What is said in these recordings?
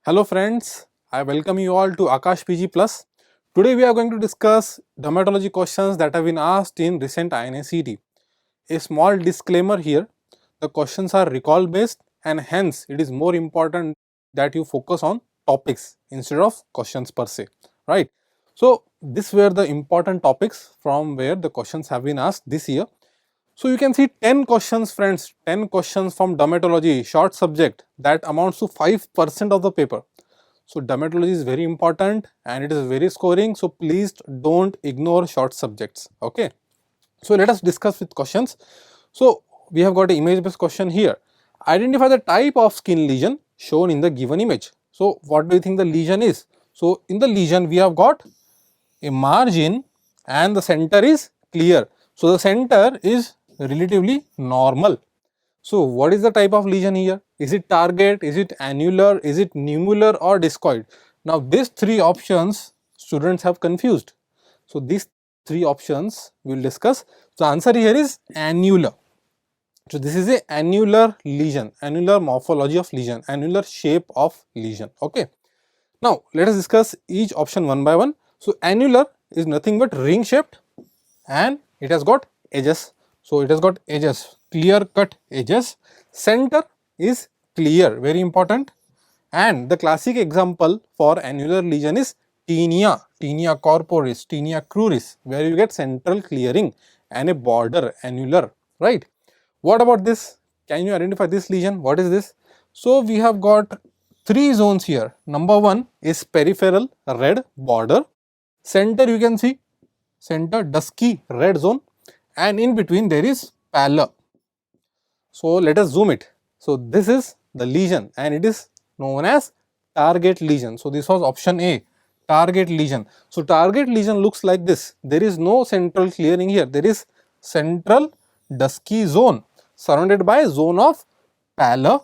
Hello friends, I welcome you all to Akash PG Plus. Today we are going to discuss dermatology questions that have been asked in recent INA-CET. A small disclaimer here, the questions are recall based and hence it is more important that you focus on topics instead of questions per se, right? So these were the important topics from where the questions have been asked this year. So you can see 10 questions friends, 10 questions from dermatology, short subject that amounts to 5% of the paper. So dermatology is very important and it is very scoring. So please don't ignore short subjects. Okay. So let us discuss with questions. So we have got an image based question here. Identify the type of skin lesion shown in the given image. So what do you think the lesion is? So in the lesion we have got a margin and the center is clear. So the center is relatively normal. So what is the type of lesion here? Is it target, is it annular, is it nummular or discoid? Now these three options students have confused. So these three options we will discuss. So answer here is annular. So this is a annular lesion, annular morphology of lesion, annular shape of lesion. Okay. Now let us discuss each option one by one. So annular is nothing but ring shaped and it has got edges. So it has got edges, clear cut edges. Center is clear, very important. And the classic example for annular lesion is tinea corporis, tinea cruris, where you get central clearing and a border annular, right? What about this? Can you identify this lesion? What is this? So we have got three zones here. Number one is peripheral red border. Center you can see center dusky red zone and in between there is pallor. So let us zoom it. So this is the lesion and it is known as target lesion. So this was option A, target lesion. So target lesion looks like this. There is no central clearing here. There is central dusky zone surrounded by zone of pallor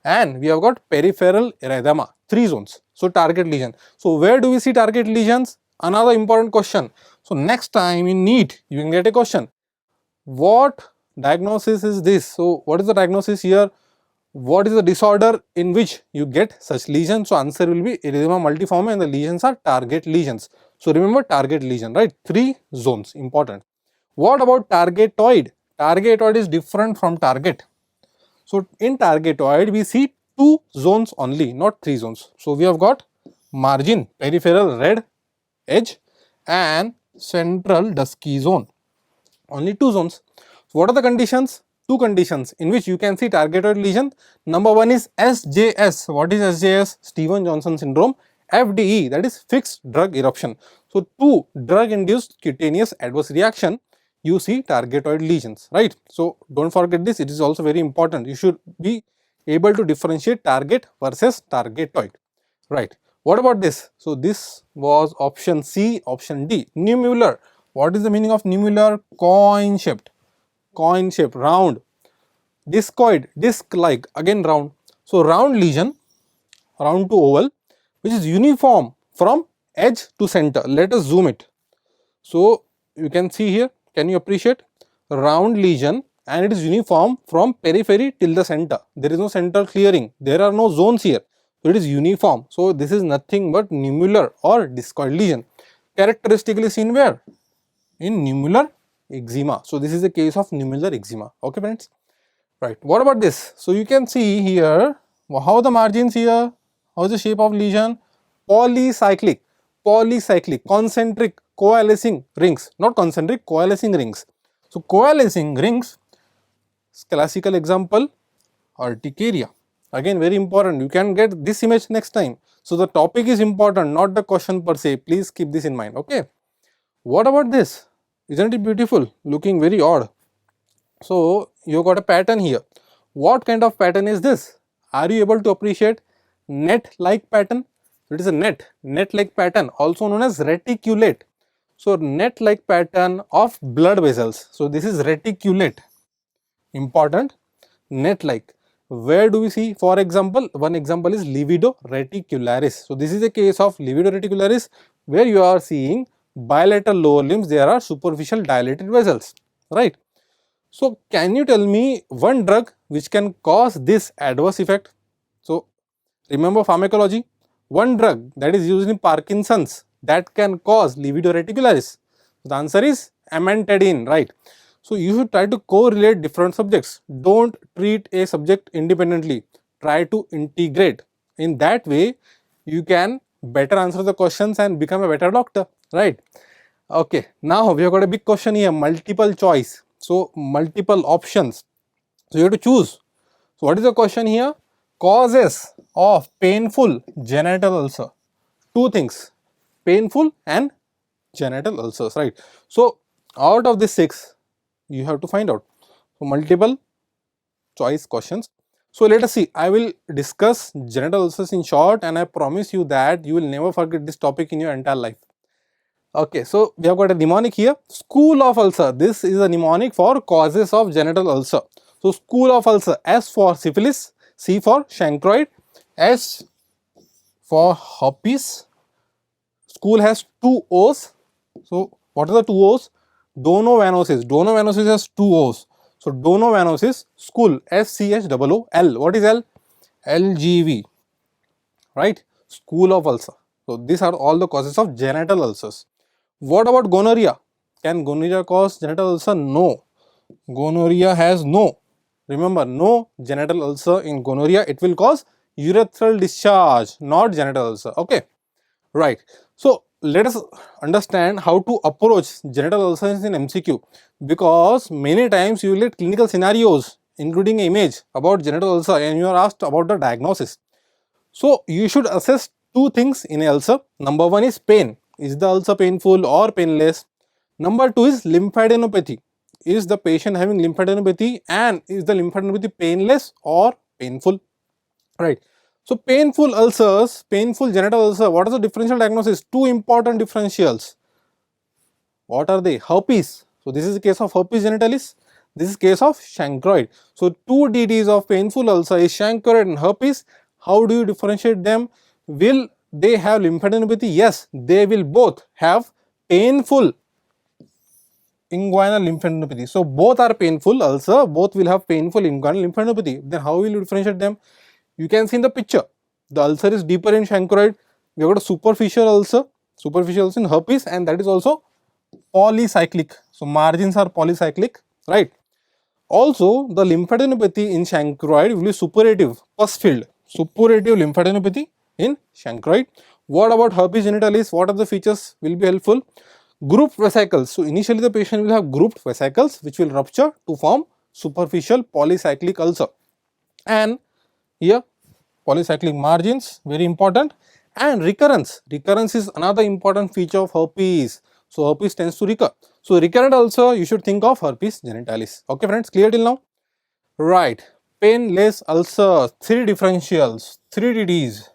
and we have got peripheral erythema, three zones. So target lesion. So where do we see target lesions? Another important question. So next time in NEET you can get a question. What diagnosis is this? So what is the diagnosis here? What is the disorder in which you get such lesions? So answer will be erythema multiforme and the lesions are target lesions. So remember target lesion, right? Three zones, important. What about targetoid? Targetoid is different from target. So in targetoid we see two zones only, not three zones. So we have got margin, peripheral red edge and central dusky zone. Only two zones. So what are the conditions? Two conditions in which you can see targeted lesion. Number one is SJS. What is SJS? Stevens-Johnson syndrome. FDE, that is fixed drug eruption. So two drug induced cutaneous adverse reaction, you see targetoid lesions, right? So don't forget this, it is also very important. You should be able to differentiate target versus targetoid, right? What about this? So this was option C, option D, nummular. What is the meaning of nummular? Coin shaped, round. Discoid, disc like, again round. So round lesion, round to oval, which is uniform from edge to center. Let us zoom it. So you can see here, can you appreciate? Round lesion and it is uniform from periphery till the center. There is no central clearing. There are no zones here. So it is uniform. So this is nothing but nummular or discoid lesion. Characteristically seen where? In nummular eczema. So this is a case of nummular eczema. Okay friends? Right. What about this? So you can see here how the margins here, how is the shape of lesion? Polycyclic, concentric, coalescing rings, not concentric, coalescing rings. So coalescing rings, classical example, urticaria. Again very important, you can get this image next time. So the topic is important, not the question per se. Please keep this in mind. Okay. What about this? Isn't it beautiful? Looking very odd. So you got a pattern here. What kind of pattern is this? Are you able to appreciate? Net like pattern. It is a net like pattern, also known as reticulate. So net like pattern of blood vessels. So this is reticulate. Important. Net like. Where do we see? For example, one example is livedo reticularis. So this is a case of livedo reticularis where you are seeing bilateral lower limbs, there are superficial dilated vessels, right? So can you tell me one drug which can cause this adverse effect? So Remember pharmacology? One drug that is used in Parkinson's that can cause livedo reticularis. The answer is amantadine, right? So you should try to correlate different subjects. Don't treat a subject independently. Try to integrate. In that way, you can better answer the questions and become a better doctor, right? Okay, now we have got a big question here, multiple choice. So multiple options. So you have to choose. So what is the question here? Causes of painful genital ulcer. Two things, painful and genital ulcers, right? So out of the six, you have to find out. So multiple choice questions. So let us see. I will discuss genital ulcers in short, and I promise you that you will never forget this topic in your entire life. Okay, so we have got a mnemonic here. School of ulcer. This is a mnemonic for causes of genital ulcer. So school of ulcer. S for syphilis, C for chancroid, S for herpes. School has two O's. So what are the two O's? Donovanosis. Donovanosis has two O's. So donovanosis, school, SCHOOL. What is L? LGV, right? School of ulcer. So these are all the causes of genital ulcers. What about gonorrhea? Can gonorrhea cause genital ulcer? No. Gonorrhea has no. Remember, no genital ulcer in gonorrhea. It will cause urethral discharge, not genital ulcer. Okay, right. So let us understand how to approach genital ulcers in MCQ, because many times you will get clinical scenarios including image about genital ulcer and you are asked about the diagnosis. So you should assess two things in a ulcer. Number one is pain. Is the ulcer painful or painless? Number two is lymphadenopathy. Is the patient having lymphadenopathy, and is the lymphadenopathy painless or painful? Right. So painful ulcers, painful genital ulcer, what is the differential diagnosis? Two important differentials. What are they? Herpes. So this is the case of herpes genitalis. This is case of chancroid. So two DDs of painful ulcer is chancroid and herpes. How do you differentiate them? Will they have lymphadenopathy? Yes, they will both have painful inguinal lymphadenopathy. So both are painful ulcer, both will have painful inguinal lymphadenopathy. Then how will you differentiate them? You can see in the picture. The ulcer is deeper in chancroid. We have got a superficial ulcer in herpes, and that is also polycyclic. So margins are polycyclic, right? Also, the lymphadenopathy in chancroid will be suppurative, pus filled. Suppurative lymphadenopathy in chancroid. What about herpes genitalis? What are the features will be helpful? Grouped vesicles. So initially the patient will have grouped vesicles which will rupture to form superficial polycyclic ulcer. And here polycyclic margins, very important. And recurrence. Recurrence is another important feature of herpes. So herpes tends to recur. So recurrent ulcer, you should think of herpes genitalis. Okay friends, clear till now? Right. Painless ulcer, three differentials, three DDs.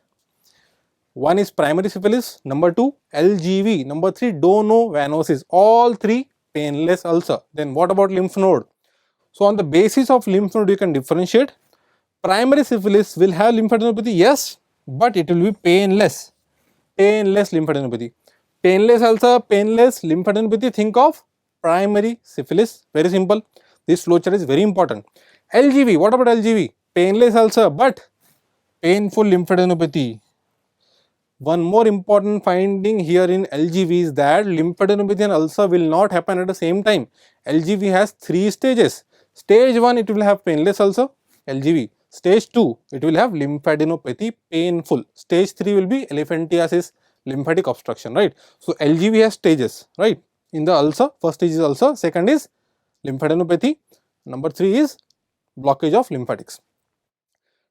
One is primary syphilis, number two LGV, number three donovanosis. All three painless ulcer. Then what about lymph node? So on the basis of lymph node you can differentiate. Primary syphilis will have lymphadenopathy, yes, but it will be painless. Painless lymphadenopathy. Painless ulcer, painless lymphadenopathy. Think of primary syphilis. Very simple. This flowchart is very important. LGV. What about LGV? Painless ulcer, but painful lymphadenopathy. One more important finding here in LGV is that lymphadenopathy and ulcer will not happen at the same time. LGV has three stages. Stage 1, it will have painless ulcer, LGV. Stage 2, it will have lymphadenopathy, painful. Stage 3 will be elephantiasis, lymphatic obstruction, right? So LGV has stages, right? In the ulcer, first stage is ulcer, second is lymphadenopathy, number 3 is blockage of lymphatics.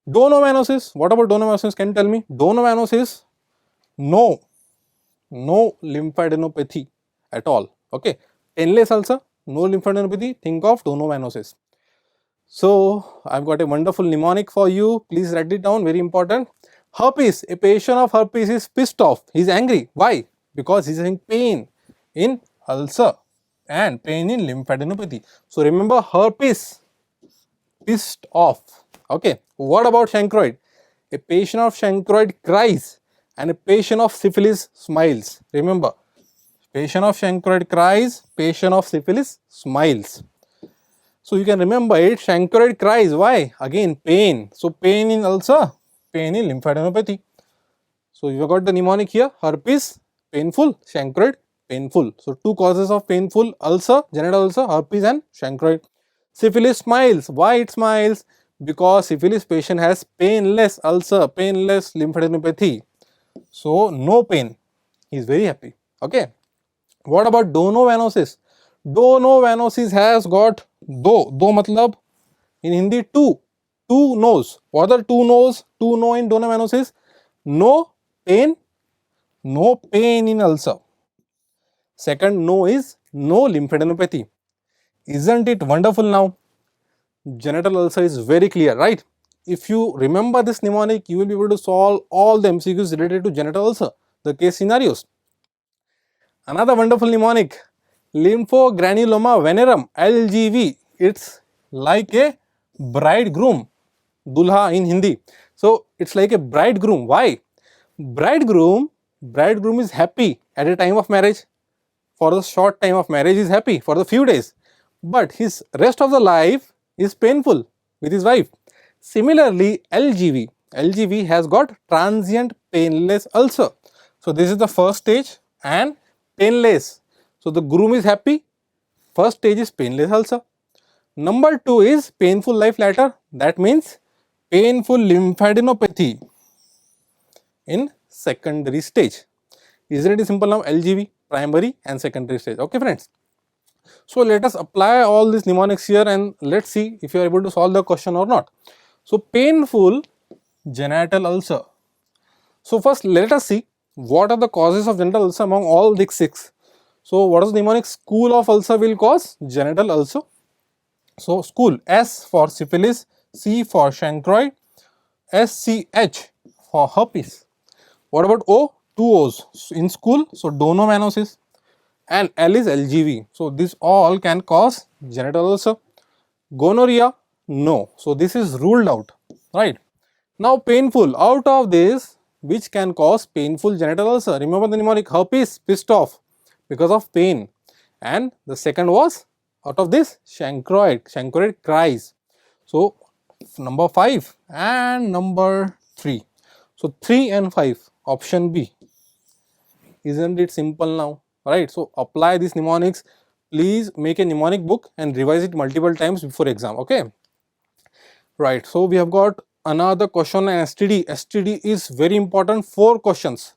Donovanosis. What about donovanosis? Can you tell me? Donovanosis, no lymphadenopathy at all. Okay, painless ulcer, no lymphadenopathy. Think of donovanosis. So I've got a wonderful mnemonic for you. Please write it down. Very important. Herpes. A patient of herpes is pissed off. He's angry. Why? Because he's having pain in ulcer and pain in lymphadenopathy. So remember, herpes, pissed off. Okay. What about chancroid? A patient of chancroid cries and a patient of syphilis smiles. Remember, patient of chancroid cries, patient of syphilis smiles. So you can remember it, chancroid cries. Why? Again, pain. So pain in ulcer, pain in lymphadenopathy. So you have got the mnemonic here: herpes, painful; chancroid, painful. So two causes of painful ulcer, genital ulcer: herpes and chancroid. Syphilis smiles. Why it smiles? Because syphilis patient has painless ulcer, painless lymphadenopathy. So no pain. He is very happy. Okay. What about donovanosis? Donovanosis has got do matlab in Hindi two no's. What are two no's? Two no in donovanosis. No pain, no pain in ulcer. Second no is no lymphadenopathy. Isn't it wonderful now? Genital ulcer is very clear, right? If you remember this mnemonic, you will be able to solve all the MCQs related to genital ulcer, the case scenarios. Another wonderful mnemonic: lymphogranuloma venerum, LGV. It's like a bridegroom, dulha in Hindi. So it's like a bridegroom. Why? Bridegroom is happy at a time of marriage. For the short time of marriage, is happy for the few days, but his rest of the life is painful with his wife. Similarly, LGV has got transient painless ulcer. So this is the first stage and painless. So the groom is happy. First stage is painless ulcer. Number 2 is painful life later. That means painful lymphadenopathy in secondary stage. Isn't it simple now? LGV, primary and secondary stage. Okay, friends. So let us apply all these mnemonics here and let's see if you are able to solve the question or not. So painful genital ulcer. So first let us see what are the causes of genital ulcer among all these 6. So what is the mnemonic? School of ulcer will cause genital ulcer. So school, S for syphilis, C for chancroid, SCH for herpes. What about O? Two O's in school, so donovanosis, and L is LGV. So this all can cause genital ulcer. Gonorrhea, no. So this is ruled out, right? Now painful, out of this, which can cause painful genital ulcer? Remember the mnemonic: herpes, pissed off because of pain, and the second was out of this chancroid cries. So number 5 and number 3. So 3 and 5, option B. Isn't it simple now, right? So apply these mnemonics. Please make a mnemonic book and revise it multiple times before exam. Okay, right? So we have got another question on STD. STD is very important. 4 questions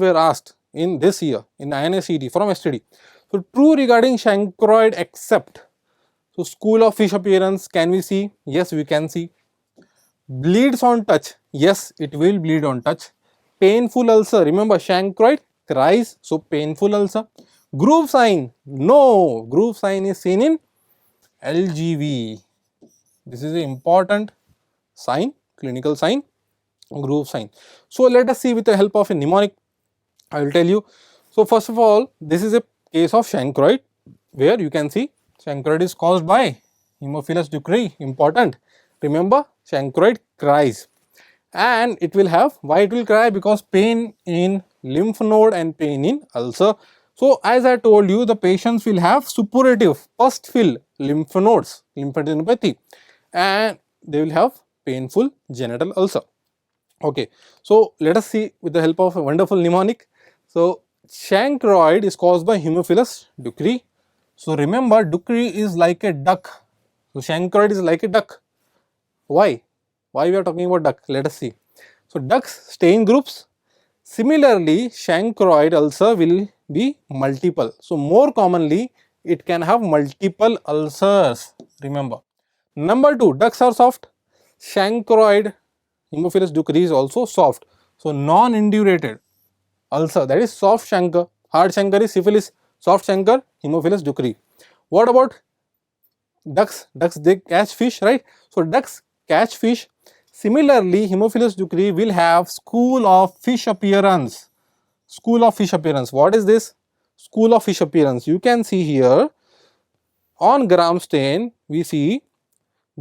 were asked in this year in INA-CET from STD. So true regarding chancroid except. So school of fish appearance, can we see? Yes, we can see. Bleeds on touch, yes, it will bleed on touch. Painful ulcer, remember chancroid cries, so painful ulcer. Groove sign, no, groove sign is seen in LGV. This is an important sign, clinical sign, groove sign. So let us see with the help of a mnemonic. I will tell you. So first of all, this is a case of chancroid where you can see chancroid is caused by Haemophilus ducreyi. Important. Remember, chancroid cries, and it will have, why it will cry? Because pain in lymph node and pain in ulcer. So as I told you, the patients will have suppurative pustule lymph nodes, lymphadenopathy, and they will have painful genital ulcer. Okay, so let us see with the help of a wonderful mnemonic. So chancroid is caused by Haemophilus ducreyi. So remember, ducreyi is like a duck. So chancroid is like a duck. Why? Why we are talking about duck? Let us see. So ducks stay in groups. Similarly, chancroid ulcer will be multiple. So more commonly, it can have multiple ulcers. Remember. Number 2, ducks are soft. Chancroid Haemophilus ducreyi is also soft. So non-indurated ulcer, that is soft chancre. Hard chancre is syphilis. Soft chancre, Haemophilus ducreyi. What about ducks? Ducks, they catch fish, right? So ducks catch fish. Similarly, Haemophilus ducreyi will have school of fish appearance. School of fish appearance. What is this? School of fish appearance. You can see here on gram stain, we see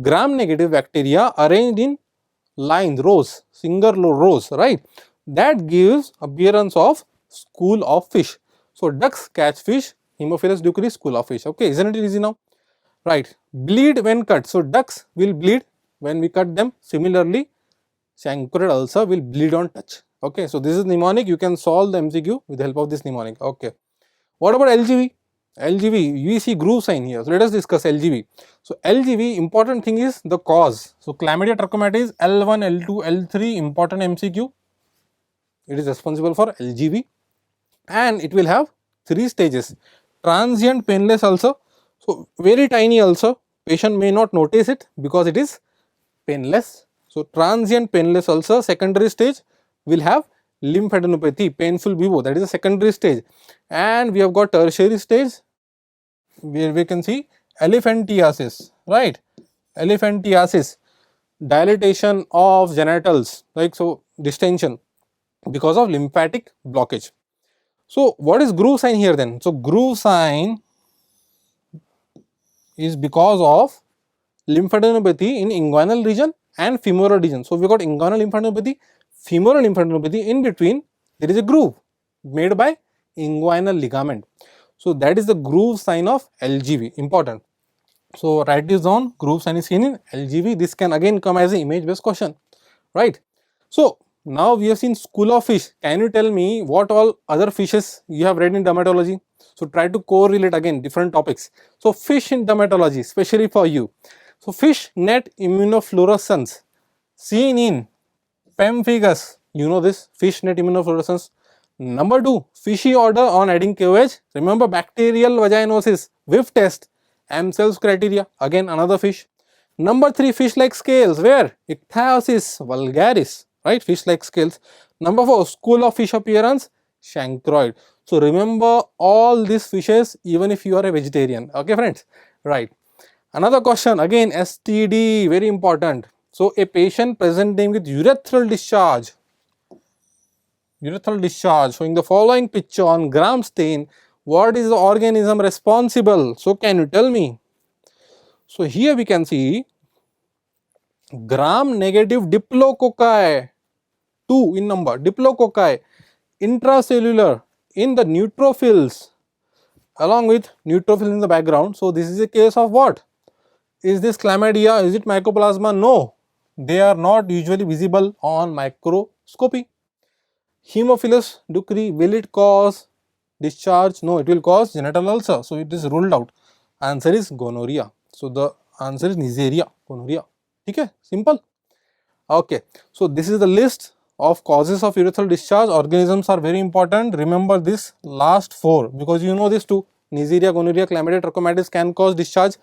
gram negative bacteria arranged in lines, rows, single rows, right? That gives appearance of school of fish. So ducks catch fish, Haemophilus ducreyi, school of fish. Okay, isn't it easy now? Right. Bleed when cut. So ducks will bleed when we cut them. Similarly, chancroid ulcer will bleed on touch. Okay, so this is mnemonic. You can solve the MCQ with the help of this mnemonic. Okay, what about LGV? LGV, we see groove sign here. So let us discuss LGV. So LGV, important thing is the cause. So chlamydia trachomatis L1, L2, L3, important MCQ. It is responsible for LGV, and it will have 3 stages. Transient painless ulcer. So very tiny ulcer. Patient may not notice it because it is painless. So transient painless ulcer, secondary stage will have lymphadenopathy, painful bubo, that is the secondary stage. And we have got tertiary stage where we can see elephantiasis, right? Elephantiasis, dilatation of genitals, like so distension because of lymphatic blockage. So what is groove sign here then? So groove sign is because of lymphadenopathy in inguinal region and femoral region. So we got inguinal lymphadenopathy, femoral lymphadenopathy, in between there is a groove made by inguinal ligament. So that is the groove sign of LGV, important. So write this down, groove sign is seen in LGV. This can again come as an image based question, right? So now we have seen school of fish. Can you tell me what all other fishes you have read in dermatology? So try to correlate again different topics. So fish in dermatology, especially for you. So fish net immunofluorescence seen in pemphigus. You know this fish net immunofluorescence. Number 2, fishy odor on adding KOH. Remember bacterial vaginosis, whiff test, Amsel's criteria. Again another fish. Number 3, fish like scales. Where? Ichthyosis vulgaris. Right? Fish like scales. Number 4, school of fish appearance, chancroid. So remember all these fishes even if you are a vegetarian. Okay friends? Right. Another question again, STD, very important. So a patient presenting with urethral discharge showing the following picture on gram stain, what is the organism responsible? So can you tell me? So here we can see gram negative diplococci, 2 in number, diplococci intracellular in the neutrophils, along with neutrophils in the background. So this is a case of what? Is this chlamydia? Is it mycoplasma? No, they are not usually visible on microscopy. Haemophilus ducrei, will it cause discharge? No, it will cause genital ulcer. So it is ruled out. Answer is gonorrhea. So the answer is Neisseria, gonorrhea. Okay, simple. Okay, so this is the list of causes of urethral discharge. Organisms are very important. Remember this last 4 because you know this too. Neisseria, gonorrhea, chlamydia, trachomatis can cause discharge.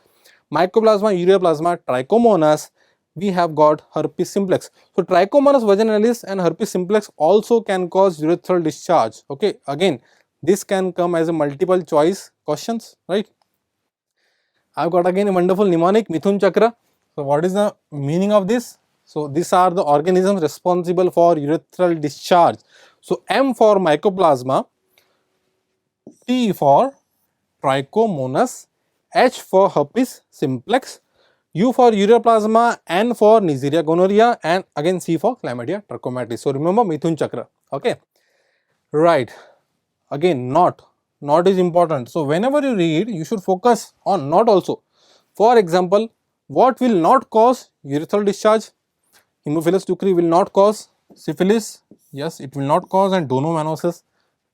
Mycoplasma, ureaplasma, trichomonas, we have got herpes simplex. So trichomonas vaginalis and herpes simplex also can cause urethral discharge. Okay, again this can come as a multiple choice questions, right? I've got again a wonderful mnemonic, Mithun Chakra. So what is the meaning of this? So these are the organisms responsible for urethral discharge. So M for mycoplasma, T for trichomonas, H for herpes simplex, U for ureaplasma, N for Neisseria gonorrhea, and again C for chlamydia trachomatis. So remember Mithun Chakra. Okay, right. Again not is important. So whenever you read, you should focus on not also. For example, what will not cause urethral discharge? Haemophilus ducrei will not cause. Syphilis, yes, it will not cause, and donomanosis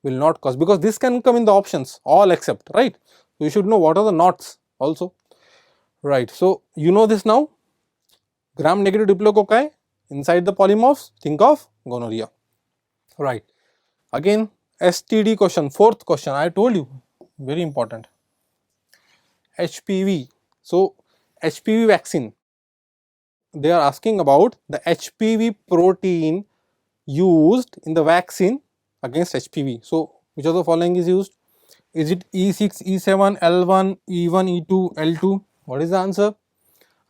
will not cause, because this can come in the options all except, right? So you should know what are the nots also, right? So you know this now. Gram negative diplococci inside the polymorphs, think of gonorrhea, right? Again STD question, 4th question, I told you, very important. HPV. So HPV vaccine, they are asking about the HPV protein used in the vaccine against HPV. So which of the following is used? Is it E6, E7, L1, E1, E2, L2? What is the answer?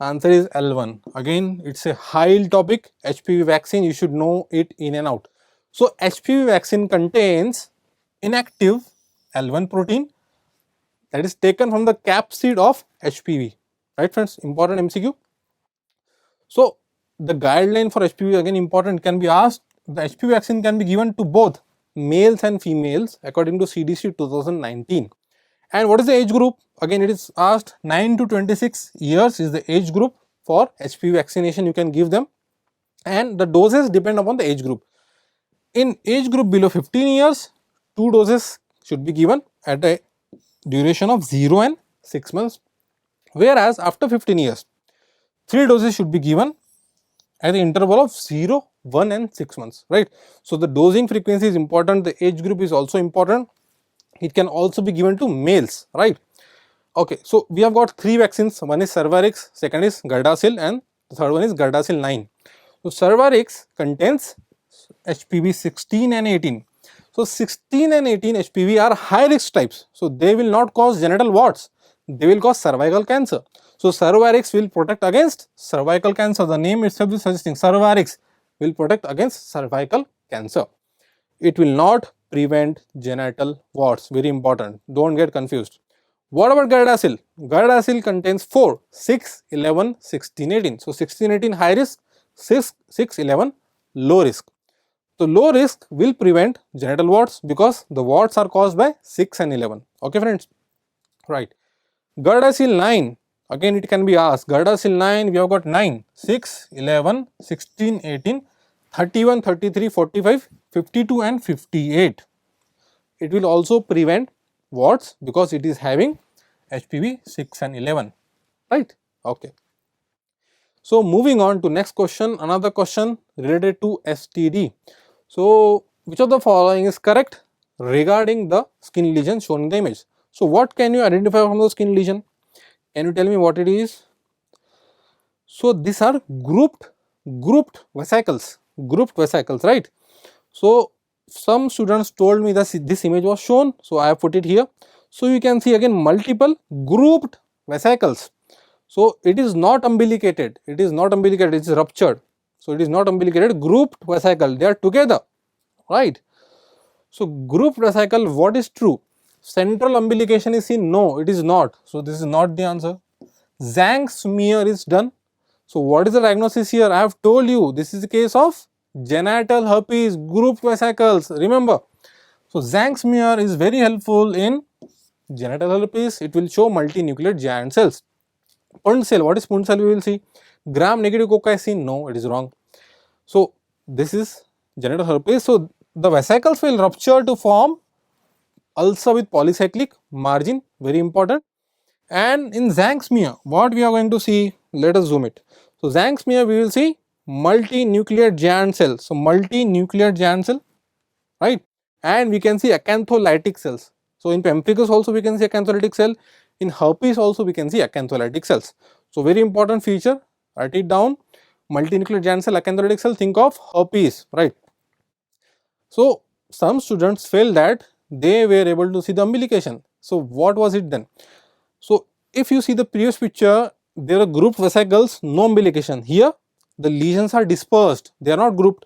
Answer is L1. Again, it's a high topic. HPV vaccine, you should know it in and out. So HPV vaccine contains inactive L1 protein that is taken from the capsid of HPV. Right friends, important MCQ. So the guideline for HPV, again important, can be asked. The HPV vaccine can be given to both males and females according to CDC 2019. And what is the age group? Again it is asked, 9 to 26 years is the age group for HPV vaccination you can give them. and the doses depend upon the age group. In age group below 15 years, 2 doses should be given at a duration of 0 and 6 months, whereas after 15 years, 3 doses should be given at the interval of 0, 1 and 6 months, right. So, the dosing frequency is important, the age group is also important, it can also be given to males, right. Okay, so we have got 3 vaccines, one is Cervarix, second is Gardasil and the third one is Gardasil 9. So, Cervarix contains HPV 16 and 18. So, 16 and 18 HPV are high risk types. So, they will not cause genital warts, they will cause cervical cancer. So, Cervarix will protect against cervical cancer. The name itself is suggesting Cervarix will protect against cervical cancer. It will not prevent genital warts, very important, do not get confused. What about Gardasil? Gardasil contains 4, 6, 11, 16, 18. So, 16, 18 high risk, 6, 11 low risk. So, low risk will prevent genital warts because the warts are caused by 6 and 11. Okay, friends? Right. Gardasil 9, again it can be asked, Gardasil 9, we have got 9, 6, 11, 16, 18, 31, 33, 45, 52 and 58. It will also prevent warts because it is having HPV 6 and 11, right. Okay. So, moving on to next question, another question related to STD. So, which of the following is correct regarding the skin lesion shown in the image? So, what can you identify from the skin lesion? Can you tell me what it is? So, these are grouped vesicles, right. So, some students told me that this image was shown, so I have put it here. So, you can see again multiple grouped vesicles. So, it is not umbilicated, it is ruptured. So, it is not umbilicated, grouped vesicle, they are together, right. So, grouped vesicle, what is true? Central umbilication is seen? No, it is not. So, this is not the answer. Zank smear is done. So, what is the diagnosis here? I have told you, this is the case of genital herpes, grouped vesicles, remember. So, Zank smear is very helpful in genital herpes, it will show multinucleate giant cells. Punt cell, what is punt cell? We will see. Gram negative cocci seen? No, it is wrong. So, this is genital herpes. So, the vesicles will rupture to form ulcer with polycyclic margin, very important. And in Zank smear, what we are going to see? Let us zoom it. So, Zank smear, we will see multinucleate giant cell. So, multinucleate giant cell, right? And we can see acantholytic cells. So, in pemphigus also we can see acantholytic cell. In herpes also we can see acantholytic cells. So, very important feature, write it down, multinucleate giant cell, acantholytic cell, think of herpes, right. So, some students felt that they were able to see the umbilication. So, what was it then? So, if you see the previous picture, there are grouped vesicles, no umbilication. Here, the lesions are dispersed, they are not grouped.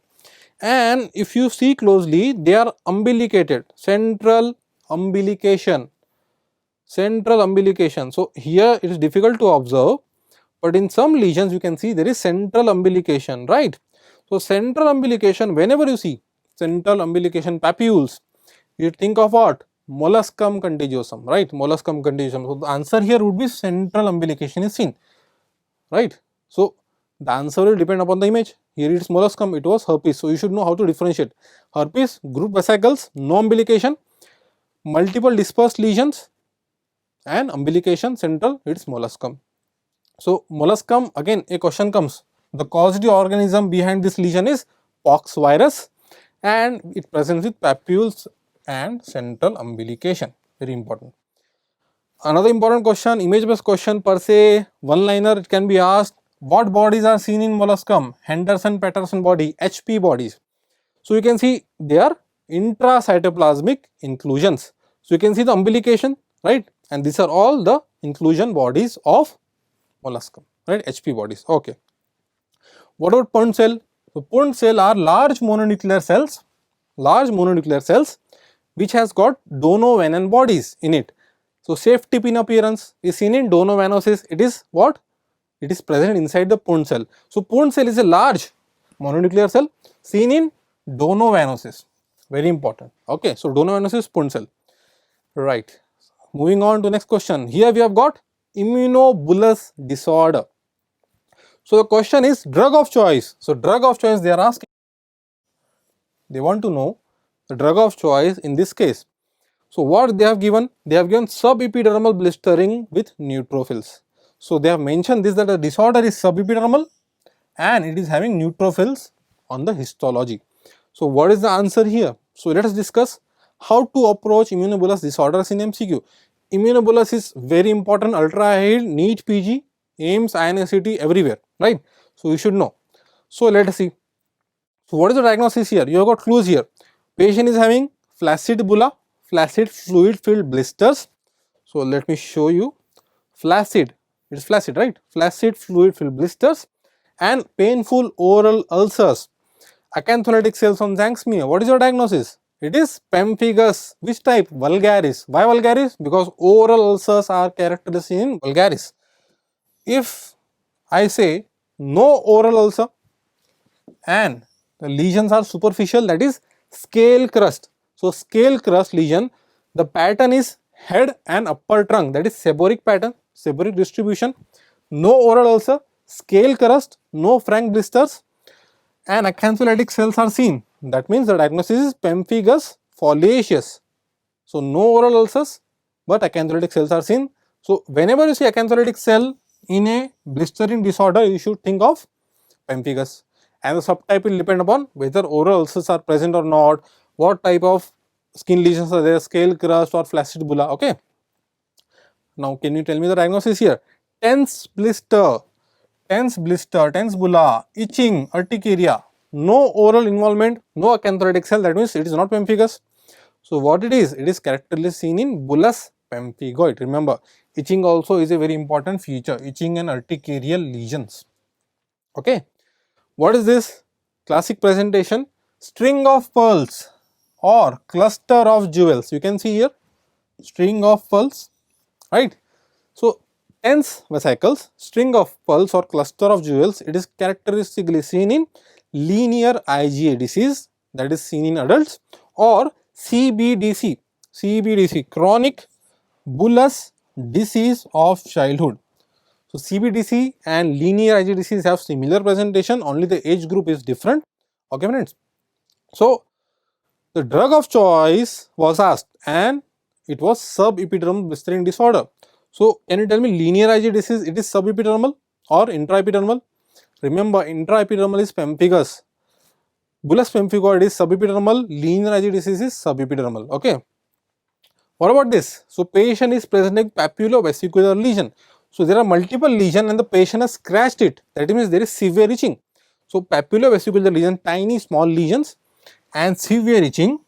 And if you see closely, they are umbilicated, central umbilication. So, here it is difficult to observe, but in some lesions you can see there is central umbilication, right. So, central umbilication, whenever you see central umbilication papules, you think of what? Molluscum contagiosum, right, molluscum contagiosum. So, the answer here would be central umbilication is seen, right. So, the answer will depend upon the image. Here it is molluscum, it was herpes. So, you should know how to differentiate herpes, group vesicles, no umbilication, multiple dispersed lesions, and umbilication central, it is molluscum. So, molluscum, again a question comes, the causative organism behind this lesion is pox virus and it presents with papules and central umbilication, very important. Another important question, image based question per se, one liner, it can be asked, what bodies are seen in molluscum? Henderson-Patterson body, HP bodies. So, you can see they are intracytoplasmic inclusions. So, you can see the umbilication, right, and these are all the inclusion bodies of molluscum, right, HP bodies. Okay. What about Punt cell? So, Punt cell are large mononuclear cells which has got donovenous bodies in it. So, safety pin appearance is seen in donovenosis, it is what? It is present inside the Punt cell. So, Punt cell is a large mononuclear cell seen in donovenosis, very important. Okay. So, donovenosis, Punt cell, right. Moving on to next question, here we have got immunobullous disorder. So the question is drug of choice. So drug of choice they are asking. They want to know the drug of choice in this case. So what they have given? They have given subepidermal blistering with neutrophils. So they have mentioned this, that the disorder is subepidermal and it is having neutrophils on the histology. So what is the answer here? So let us discuss how to approach immunobullous disorders in MCQ. Immunobullous is very important, ultra high, NEET PG, AIIMS, INSET, everywhere, right? So you should know. So let us see. So what is the diagnosis here? You have got clues here. Patient is having flaccid bulla, flaccid fluid filled blisters. So let me show you. Flaccid, it is flaccid, right? Flaccid fluid filled blisters and painful oral ulcers. Acantholytic cells on Zanxmia. What is your diagnosis? It is pemphigus. Which type? Vulgaris. Why vulgaris? Because oral ulcers are characteristic in vulgaris. If I say no oral ulcer and the lesions are superficial, that is scale crust. So scale crust lesion, the pattern is head and upper trunk, that is seborrheic pattern, seborrheic distribution, no oral ulcer, scale crust, no frank blisters, and acantholytic cells are seen. That means the diagnosis is pemphigus foliaceus. So no oral ulcers, but acantholytic cells are seen. So whenever you see acantholytic cell in a blistering disorder, you should think of pemphigus. And the subtype will depend upon whether oral ulcers are present or not, what type of skin lesions are there, scale crust or flaccid bulla. Okay. Now can you tell me the diagnosis here? Tense blister, tense blister, tense bulla, itching, urticaria, no oral involvement, no acantholytic cell, that means it is not pemphigus. So what it is characteristically seen in bullous pemphigoid. Remember, itching also is a very important feature, itching and urticarial lesions. Okay. What is this? Classic presentation, string of pearls or cluster of jewels. You can see here, string of pearls, right? So tense vesicles, string of pearls or cluster of jewels, it is characteristically seen in linear IgA disease, that is seen in adults, or CBDC, chronic bullous disease of childhood. So CBDC and linear IgA disease have similar presentation, only the age group is different. Okay, friends. So the drug of choice was asked and it was subepidermal blistering disorder. So can you tell me linear IgA disease, it is subepidermal or intraepidermal? Remember, intraepidermal is pemphigus, bullous pemphigoid is subepidermal, linear IgA disease is subepidermal. Okay. What about this? So patient is presenting papulovesicular lesion. So there are multiple lesions and the patient has scratched it. That means there is severe itching. So papulovesicular lesion, tiny small lesions and severe itching.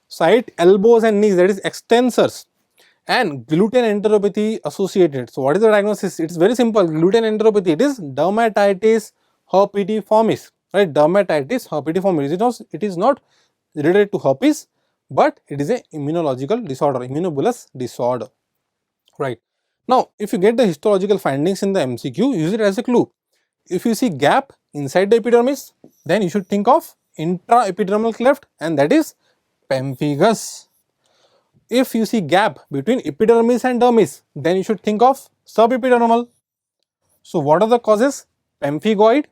Site elbows and knees, that is extensors, and gluten enteropathy associated. So what is the diagnosis? It is very simple. Gluten enteropathy, it is dermatitis herpetiformis, right? Dermatitis herpetiformis. It is not related to herpes, but it is a immunological disorder, immunobullous disorder, right? Now, if you get the histological findings in the MCQ, use it as a clue. If you see gap inside the epidermis, then you should think of intraepidermal cleft, and that is pemphigus. If you see gap between epidermis and dermis, then you should think of subepidermal. So what are the causes? Pemphigoid,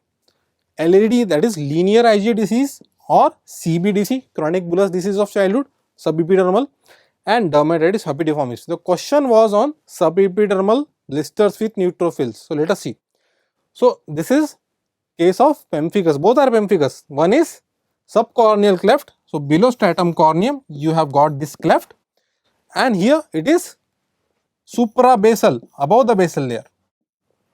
LAD, that is linear IgA disease, or CBDC, chronic bullous disease of childhood, subepidermal, and dermatitis herpetiformis. The question was on subepidermal blisters with neutrophils. So let us see. So this is case of pemphigus. Both are pemphigus. One is subcorneal cleft. So below stratum corneum, you have got this cleft, and here it is suprabasal, above the basal layer.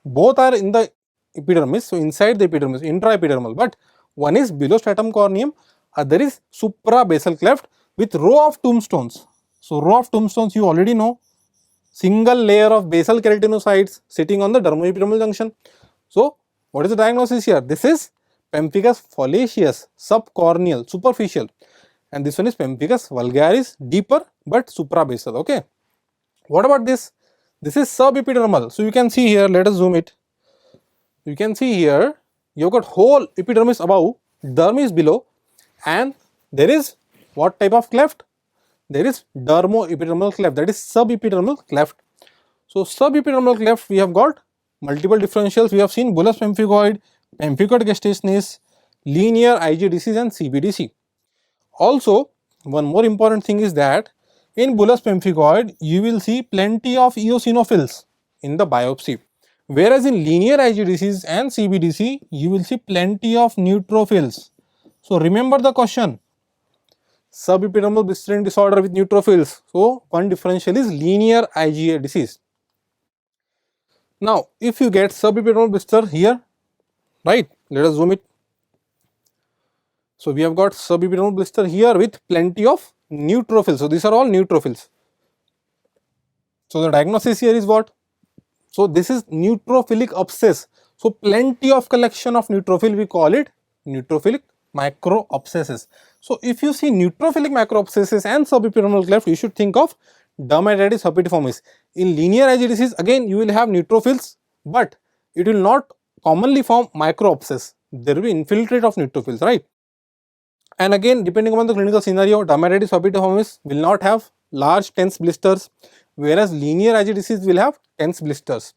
Both are in the epidermis, so inside the epidermis, intraepidermal, but one is below stratum corneum, other is suprabasal cleft with row of tombstones. So row of tombstones you already know, single layer of basal keratinocytes sitting on the dermoepidermal junction. So what is the diagnosis here? This is pemphigus foliaceus, subcorneal, superficial, and this one is pemphigus vulgaris, deeper but suprabasal. Okay. What about this? This is subepidermal. So you can see here, let us zoom it. You can see here, you have got whole epidermis above, dermis below, and there is what type of cleft? There is dermoepidermal cleft, that is subepidermal cleft. So subepidermal cleft we have got multiple differentials we have seen: bullous pemphigoid, pemphigoid gastrationis, linear IG disease and CBDC. Also, one more important thing is that in bullous pemphigoid you will see plenty of eosinophils in the biopsy, whereas in linear IG disease and CBDC you will see plenty of neutrophils. So remember the question: subepidermal blistering disorder with neutrophils. So one differential is linear IgA disease. Now if you get subepidermal blister here, right, let us zoom it. So we have got subepidermal blister here with plenty of neutrophils. So these are all neutrophils. So the diagnosis here is what? So this is neutrophilic abscess. So plenty of collection of neutrophil, we call it neutrophilic microabscesses. So if you see neutrophilic microabscesses and subepidermal cleft, you should think of dermatitis herpetiformis. In linear IgA disease, again you will have neutrophils, but it will not commonly form microabscess. There will be infiltrate of neutrophils, right? And again, depending upon the clinical scenario, dermatitis herpetiformis will not have large tense blisters, whereas linear IgA disease will have tense blisters.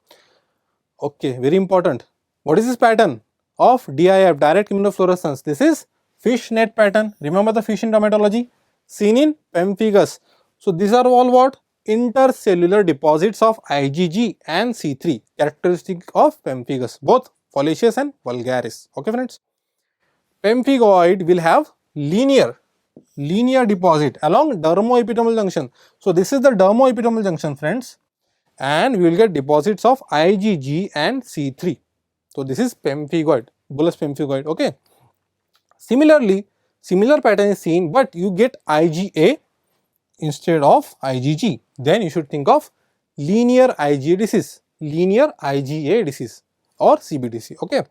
Okay, very important. What is this pattern of DIF, direct immunofluorescence? This is fishnet pattern. Remember the fish in dermatology seen in pemphigus. So these are all what? Intercellular deposits of IgG and C3, characteristic of pemphigus, both foliaceous and vulgaris. Okay friends, pemphigoid will have linear deposit along dermoepidermal junction. So this is the dermoepidermal junction, friends, and we will get deposits of IgG and C3. So this is pemphigoid, bullous pemphigoid. Okay. Similarly, similar pattern is seen, but you get IgA instead of IgG. Then you should think of linear IgA disease, linear IgA disease or CBDC. Okay.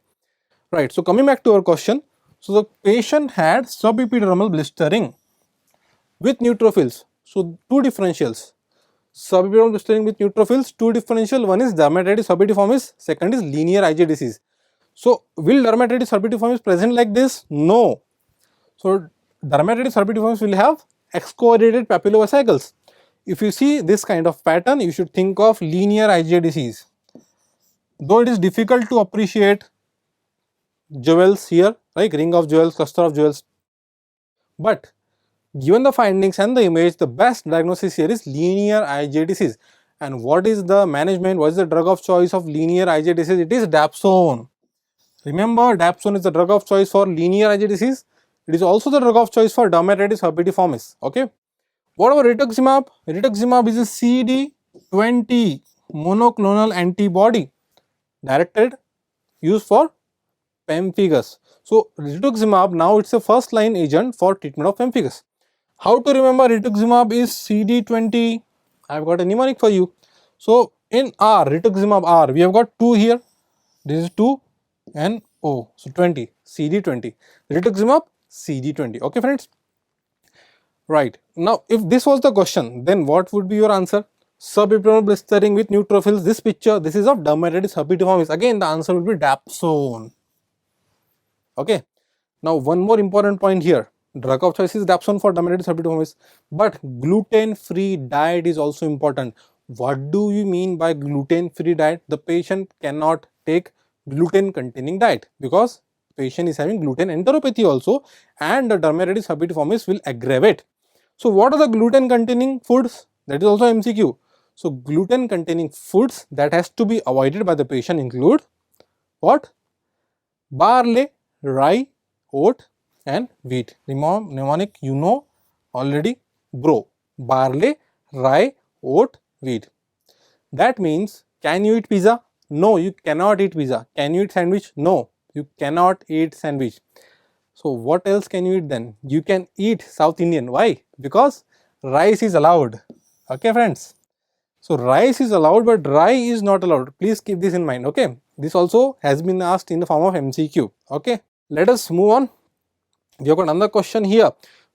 Right. So coming back to our question. So the patient had subepidermal blistering with neutrophils. So two differentials. Subepidermal blistering with neutrophils, two differential. One is dermatitis herpetiformis, second is linear IgA disease. So will dermatitis herpetiformis present like this? No. So dermatitis herpetiformis will have excoriated papillovesicles. If you see this kind of pattern, you should think of linear IgA disease. Though it is difficult to appreciate jewels here, like ring of jewels, cluster of jewels, but given the findings and the image, the best diagnosis here is linear IgA disease. And what is the management? What is the drug of choice of linear IgA disease? It is dapsone. Remember, dapsone is the drug of choice for linear IgA disease. It is also the drug of choice for dermatitis herpetiformis. Okay. What about rituximab? Rituximab is a CD20 monoclonal antibody directed, used for pemphigus. So rituximab, now it's a first line agent for treatment of pemphigus. How to remember rituximab is CD20? I have got a mnemonic for you. So in R, rituximab R, we have got 2 here. This is 2 and O. So 20, CD20. Rituximab CD20. Okay friends? Right. Now if this was the question, then what would be your answer? Subepidermal blistering with neutrophils. This picture, this is of dermatitis herpetiformis. Again the answer will be dapsone. Okay. Now one more important point here. Drug of choice is dapsone for dermatitis herpetiformis, but gluten-free diet is also important. What do you mean by gluten-free diet? The patient cannot take gluten-containing diet because patient is having gluten enteropathy also, and the dermatitis herpetiformis will aggravate. So what are the gluten-containing foods? That is also MCQ. So gluten-containing foods that has to be avoided by the patient include what? Barley, rye, oat and wheat. Mnemonic you know already, bro. Barley, rye, oat, wheat. That means, can you eat pizza? No, you cannot eat pizza. Can you eat sandwich? No, you cannot eat sandwich. So what else can you eat then? You can eat South Indian. Why? Because rice is allowed. Okay friends. So rice is allowed, but rye is not allowed. Please keep this in mind. Okay. This also has been asked in the form of MCQ. Okay. Let us move on. We have got another question here.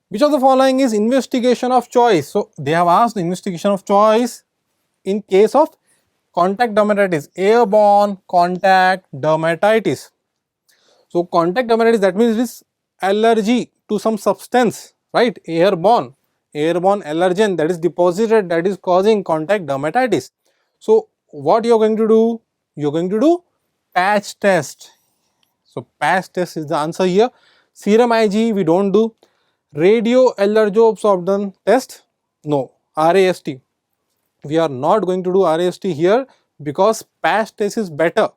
Which of the following is investigation of choice? So they have asked investigation of choice in case of contact dermatitis, airborne contact dermatitis. So contact dermatitis, that means it is allergy to some substance, right? Airborne allergen that is deposited, that is causing contact dermatitis. So what you are going to do? you're going to do patch test. So patch test is the answer here. Serum Ig we don't do. Radio allergoabsorption test, no. RAST, we are not going to do RAST here because patch test is better.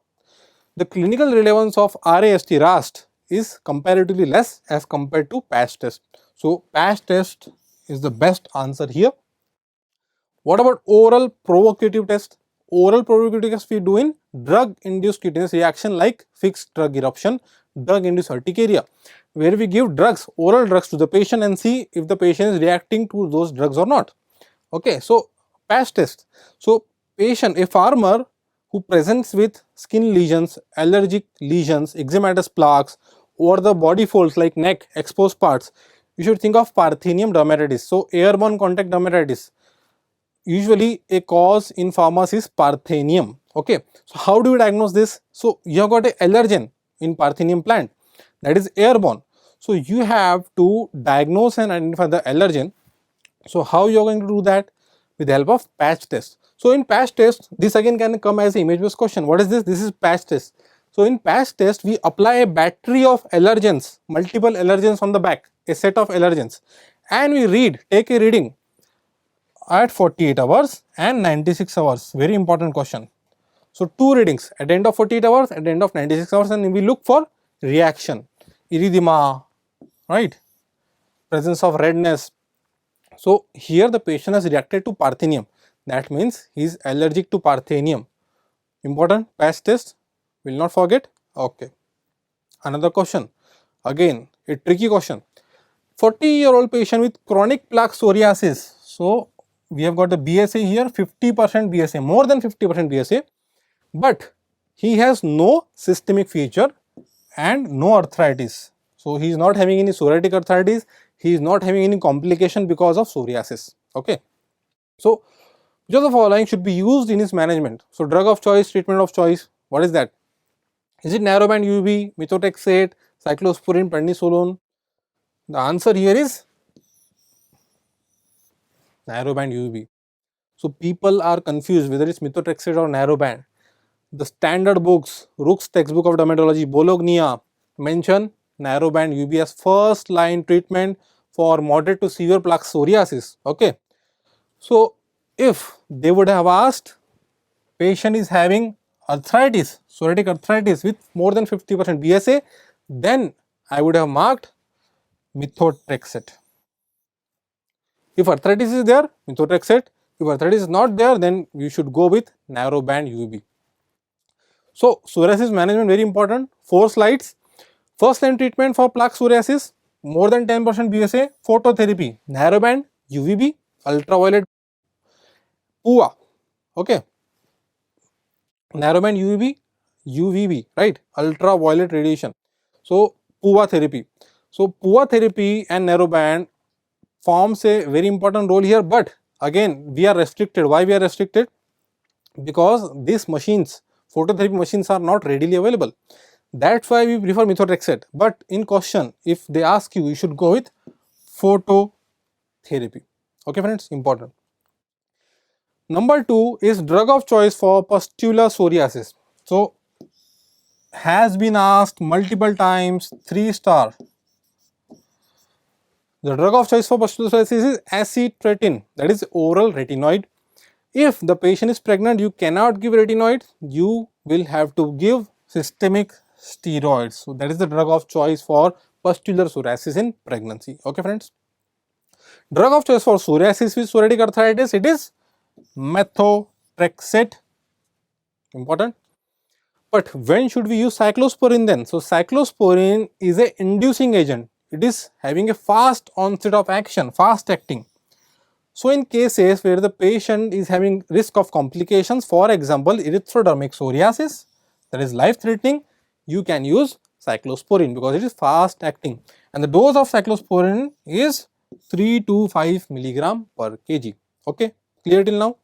The clinical relevance of RAST is comparatively less as compared to patch test. So patch test is the best answer here. What about oral provocative test? Oral provocative test we do in drug induced cutaneous reaction like fixed drug eruption, drug induced urticaria, where we give drugs, oral drugs to the patient and see if the patient is reacting to those drugs or not. Okay, so patch test. So patient, a farmer who presents with skin lesions, allergic lesions, eczematous plaques over the body folds like neck, exposed parts, you should think of Parthenium dermatitis. So airborne contact dermatitis. Usually a cause in farmers is Parthenium. Okay, so how do you diagnose this? So you have got a allergen in Parthenium plant that is airborne. So you have to diagnose and identify the allergen. So how you are going to do that? With the help of patch test. So in patch test, this again can come as an image based question. What is this? This is patch test. So in patch test, we apply a battery of allergens, multiple allergens on the back, a set of allergens, and we take a reading at 48 hours and 96 hours. Very important question. So two readings at the end of 48 hours, at the end of 96 hours, and we look for reaction, erythema, right? Presence of redness. So here the patient has reacted to Parthenium. That means he is allergic to Parthenium. Important patch test. Will not forget. Okay. Another question. Again, a tricky question. 40-year-old patient with chronic plaque psoriasis. So we have got the BSA here, 50% BSA, more than 50% BSA, but he has no systemic feature and no arthritis. So he is not having any psoriatic arthritis, he is not having any complication because of psoriasis. Okay. So which of the following should be used in his management? So drug of choice, treatment of choice, what is that? Is it narrowband UVB, methotrexate, cyclosporin, prednisolone? The answer here is narrowband UVB. So people are confused whether it's methotrexate or narrowband. The standard books, Rook's textbook of dermatology, Bologna, mention narrowband UVB as first line treatment for moderate to severe plaque psoriasis. Okay. So if they would have asked patient is having arthritis, psoriatic arthritis with more than 50% BSA, then I would have marked methotrexate. If arthritis is there, methotrexate. If arthritis is not there, then you should go with narrowband UVB. So psoriasis management very important. 4 slides. First line treatment for plaque psoriasis, more than 10% BSA, phototherapy, narrowband UVB, ultraviolet PUA. Okay. Narrowband UVB, right? Ultraviolet radiation. So PUA therapy. So PUA therapy and narrowband forms a very important role here, but again we are restricted. Why we are restricted? Because these machines, phototherapy machines, are not readily available. That's why we prefer methotrexate. But in question, if they ask you, you should go with phototherapy. Okay friends, important. Number 2 is drug of choice for pustular psoriasis. So has been asked multiple times, 3 star. The drug of choice for pustular psoriasis is acitretin, that is oral retinoid. If the patient is pregnant, you cannot give retinoid, you will have to give systemic steroids. So that is the drug of choice for pustular psoriasis in pregnancy. Okay friends. Drug of choice for psoriasis with psoriatic arthritis, it is methotrexate. Important. But when should we use cyclosporin then? So cyclosporin is a inducing agent. It is having a fast onset of action, fast acting. So in cases where the patient is having risk of complications, for example erythrodermic psoriasis, that is life threatening, you can use cyclosporin because it is fast acting, and the dose of cyclosporin is 3 to 5 milligram per kg. Okay, clear till now?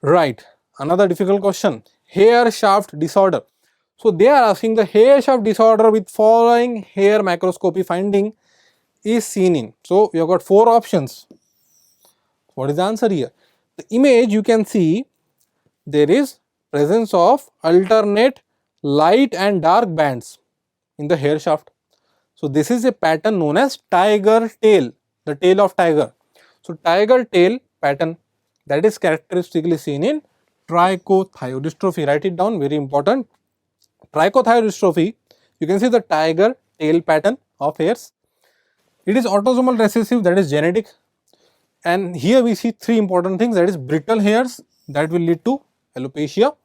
Right. Another difficult question, hair shaft disorder. So they are asking the hair shaft disorder with following hair microscopy finding is seen in. So you have got 4 options. What is the answer here? The image you can see there is presence of alternate light and dark bands in the hair shaft. So this is a pattern known as tiger tail, the tail of tiger. So tiger tail pattern, that is characteristically seen in trichothiodystrophy. Write it down, very important. Trichothiodystrophy, you can see the tiger tail pattern of hairs. It is autosomal recessive, that is genetic. And here we see three important things, that is brittle hairs that will lead to alopecia,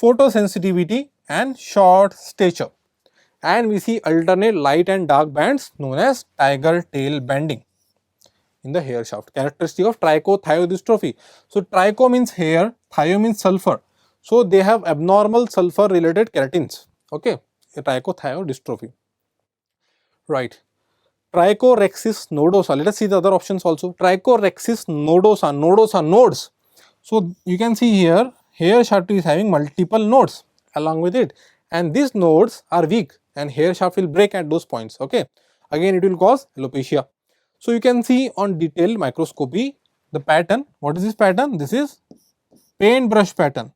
photosensitivity and short stature. And we see alternate light and dark bands known as tiger tail banding in the hair shaft, characteristic of trichothiodystrophy. So tricho means hair, thio means sulfur. So they have abnormal sulfur related keratins. Okay, a trichothiodystrophy. Right. Trichorhexis nodosa. Let us see the other options also. Trichorhexis nodosa. Nodes are nodes. So you can see here, hair shaft is having multiple nodes along with it, and these nodes are weak and hair shaft will break at those points. Okay, again it will cause alopecia. So you can see on detailed microscopy the pattern. What is this pattern? This is paintbrush pattern.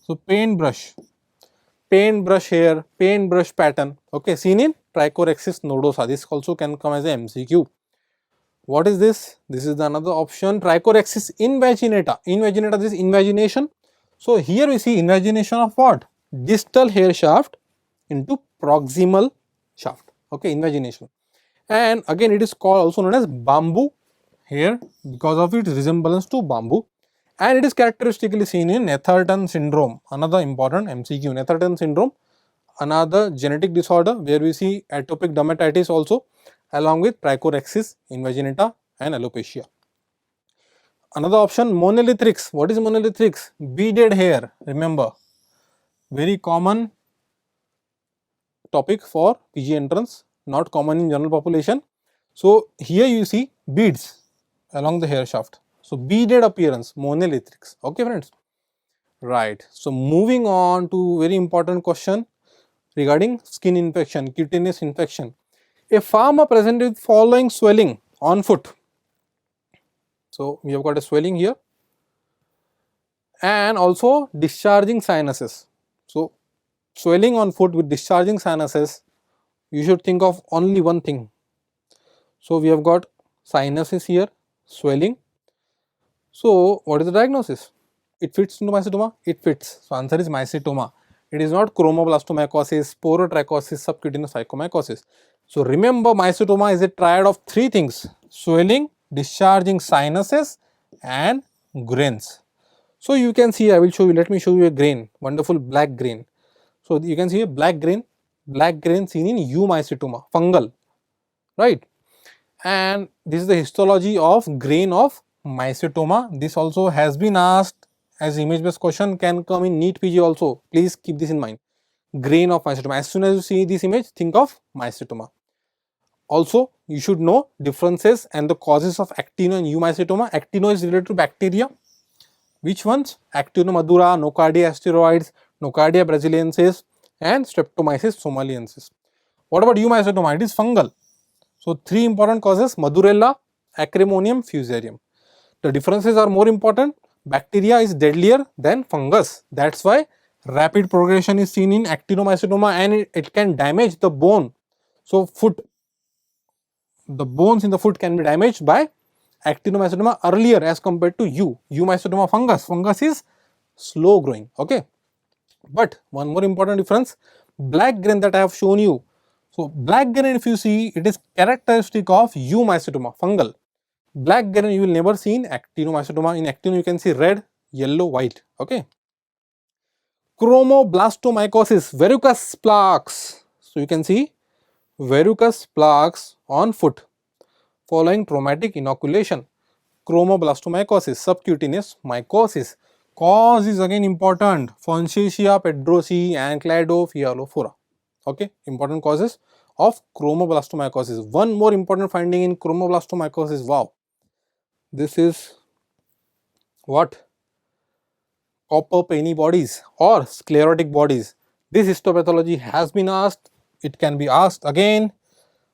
So paintbrush hair, paintbrush pattern. Okay, seen in Trichorhexis nodosa. This also can come as a MCQ. What is this? This is the another option, Trichorhexis invaginata. Invaginata, this is invagination. So here we see invagination of what? Distal hair shaft into proximal shaft. Okay, invagination. And again it is called also known as bamboo hair because of its resemblance to bamboo. And it is characteristically seen in Netherton syndrome, another important MCQ. Netherton syndrome, another genetic disorder where we see atopic dermatitis also along with Trichorhexis invaginata and alopecia. Another option, monolithrix. What is monolithrix? Beaded hair. Remember, very common topic for PG entrance, not common in general population. So here you see beads along the hair shaft. So beaded appearance, monolithrix. Okay friends. Right. So moving on to very important question regarding skin infection, cutaneous infection. A farmer presented with following swelling on foot. So we have got a swelling here and also discharging sinuses. So swelling on foot with discharging sinuses, you should think of only one thing. So we have got sinuses here, swelling. So what is the diagnosis? It fits into mycetoma? It fits. So answer is mycetoma. It is not chromoblastomycosis, porotrichosis, subcutaneous phycomycosis. So remember, mycetoma is a triad of three things: swelling, discharging sinuses and grains. So you can see, I will show you, let me show you a grain, wonderful black grain. So you can see a black grain seen in eumycetoma, fungal, right? And this is the histology of grain of mycetoma. This also has been asked as image based question, can come in NEET PG also. Please keep this in mind. Grain of mycetoma. As soon as you see this image, think of mycetoma. Also, you should know differences and the causes of actino and eumycetoma. Actino is related to bacteria. Which ones? Actinomadura, Nocardia asteroides, Nocardia brasiliensis and Streptomyces somaliensis. What about eumycetoma? It is fungal. So three important causes: Madurella, Acremonium, Fusarium. The differences are more important. Bacteria is deadlier than fungus. That's why rapid progression is seen in actinomycetoma and it can damage the bone. So the bones in the foot can be damaged by actinomycetoma earlier as compared to eumycetoma fungus. Fungus is slow growing. Okay. But one more important difference, black grain that I have shown you. So black grain, if you see, it is characteristic of eumycetoma, fungal. Black grain you will never see in actinomycetoma. In actino you can see red, yellow, white. Okay. Chromoblastomycosis, verrucous plaques. So you can see verrucous plaques on foot following traumatic inoculation. Chromoblastomycosis, subcutaneous mycosis. Cause is again important: Fonsesia pedrosi and Cladophilofora. Okay, important causes of chromoblastomycosis. One more important finding in chromoblastomycosis. Wow, this is what? Copper penny bodies or sclerotic bodies. This histopathology has been asked. It can be asked again.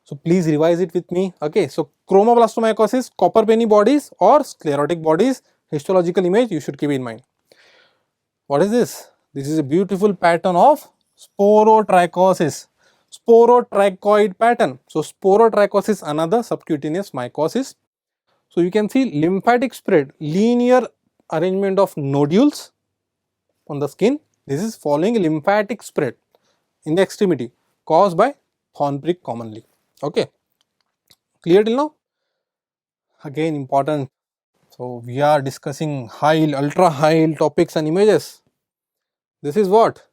So please revise it with me. Okay, so chromoblastomycosis, copper penny bodies or sclerotic bodies, histological image you should keep in mind. What is this? This is a beautiful pattern of sporotrichosis, sporotrichoid pattern. So sporotrichosis, another subcutaneous mycosis. So you can see lymphatic spread, linear arrangement of nodules on the skin. This is following lymphatic spread in the extremity caused by thorn prick commonly. Okay, clear till now? Again important. So we are discussing high, ultra high topics and images. This is what?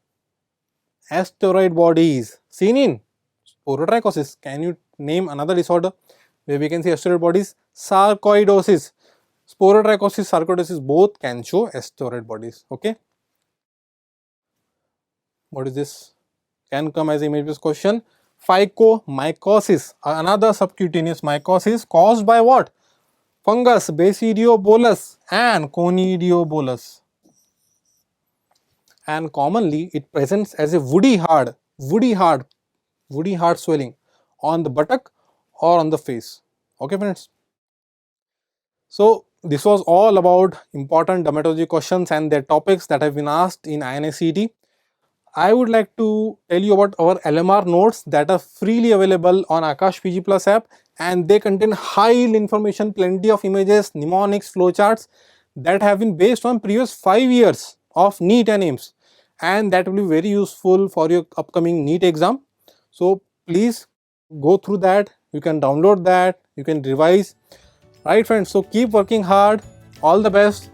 Asteroid bodies seen in sporotrichosis. Can you name another disorder where we can see asteroid bodies? Sarcoidosis. Sporotrichosis, sarcoidosis both can show asteroid bodies. Okay. What is this? Can come as image based question. Phycomycosis, another subcutaneous mycosis caused by what? Fungus, Basidiobolus and Conidiobolus. And commonly it presents as a woody hard swelling on the buttock or on the face. Okay friends. So this was all about important dermatology questions and their topics that have been asked in INA-CET. I would like to tell you about our LMR notes that are freely available on Aakash PG Plus app, and they contain high information, plenty of images, mnemonics, flowcharts that have been based on previous 5 years of NEET and AIIMS, and that will be very useful for your upcoming NEET exam. So please go through that, you can download that, you can revise. Right friends, so keep working hard, all the best,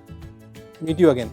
meet you again.